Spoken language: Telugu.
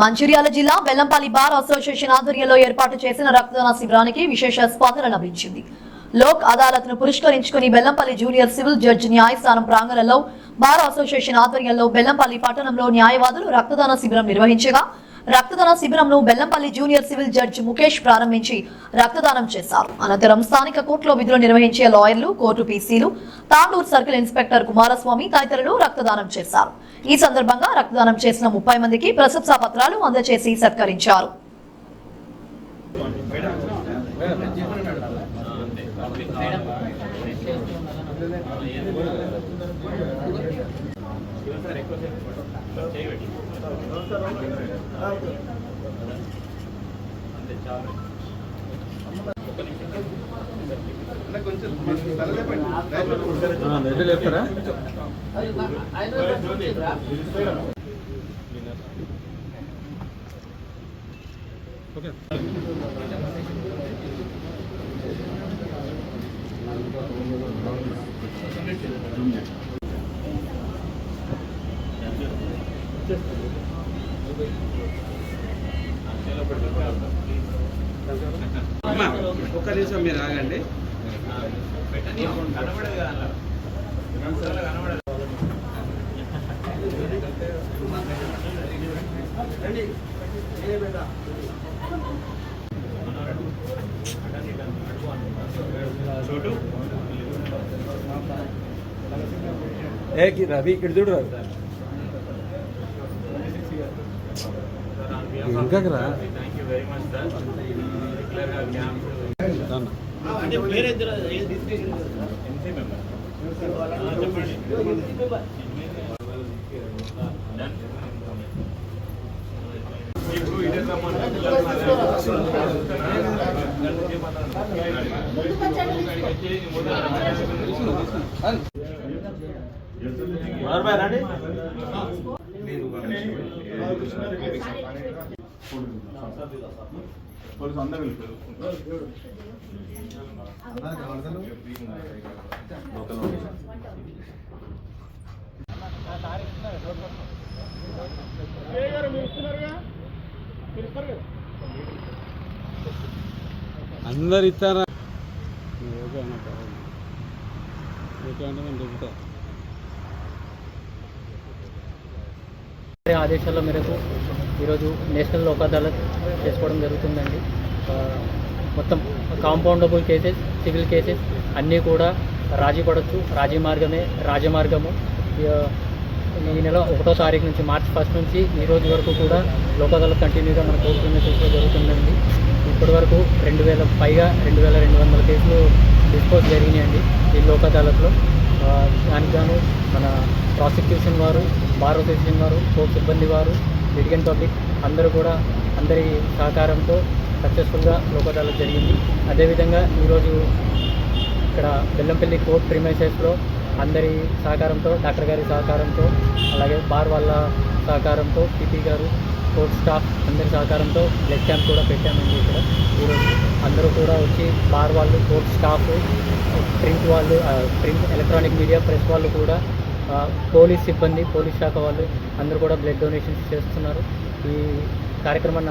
మంచిర్యాల జిల్లా బెల్లంపల్లి బార్ అసోసియేషన్ ఆధ్వర్యంలో ఏర్పాటు చేసిన రక్తదాన శిబిరానికి విశేష స్పందన లభించింది. లోక్ అదాలత్ను పురస్కరించుకుని బెల్లంపల్లి జూనియర్ సివిల్ జడ్జి న్యాయస్థానం ప్రాంగణంలో బార్ అసోసియేషన్ ఆధ్వర్యంలో బెల్లంపల్లి పట్టణంలో న్యాయవాదులు రక్తదాన శిబిరం నిర్వహించగా రక్తదాన శిబిరంను Bellampalli junior civil judge Mukesh ప్రారంభించి రక్తదానం చేశారు. అనంతరం స్థానిక కోర్టులో విధులు నిర్వహించే లాయర్లు, కోర్టు పీసీలు, తాండూరు సర్కిల్ ఇన్స్పెక్టర్ కుమారస్వామి తదితరులు రక్తదానం చేశారు. ఈ సందర్భంగా రక్తదానం చేసిన 30 మందికి ప్రశంసా పత్రాలు అందజేసి సత్కరించారు. ఒక్క నిమిషం మీరు ఆగండి. రవి ఇక్కడ చూడు, రవి ఇంకా అందరు ఇస్తారా ఆదేశాల మేరకు ఈరోజు నేషనల్ లోక్ అదాలత్ చేసుకోవడం జరుగుతుందండి. మొత్తం కాంపౌండబుల్ కేసెస్, సివిల్ కేసెస్ అన్నీ కూడా రాజీ పడవచ్చు. రాజమార్గము. ఈ నెల 1వ తారీఖు నుంచి మార్చి 1 నుంచి ఈ రోజు వరకు కూడా లోక్ అదాలత్ కంటిన్యూగా మన కోర్టు కేసులో జరుగుతుందండి. ఇప్పటి వరకు 2000 పైగా 2200 కేసులు డిస్పోజ్ జరిగినాయండి ఈ లోక్ అదాలత్లో. దానికి గాను మన ప్రాసిక్యూషన్ వారు, బార్ అసోసియేషన్ వారు, కోర్టు సిబ్బంది వారు, లిటిగెంట్ పబ్లిక్ అందరూ కూడా అందరి సహకారంతో సక్సెస్ఫుల్గా లోక్ అదాలత్ జరిగింది. అదేవిధంగా ఈరోజు ఇక్కడ బెల్లంపల్లి కోర్ట్ ప్రిమైసెస్లో అందరి సహకారంతో, డాక్టర్ గారి సహకారంతో, అలాగే బార్ వాళ్ళ సహకారంతో, పీపీ గారు, కోర్ట్ స్టాఫ్ అందరి సహకారంతో బ్లడ్ క్యాంప్ కూడా పెట్టామండి. ఇక్కడ ఈరోజు అందరూ కూడా వచ్చి బార్ వాళ్ళు, court staff, print electronic media, press వాళ్ళు కూడా, పోలీస్ సిబ్బంది, పోలీస్ శాఖ వాళ్ళు అందరూ కూడా బ్లడ్ డొనేషన్స్ చేస్తున్నారు. ఈ కార్యక్రమాన్ని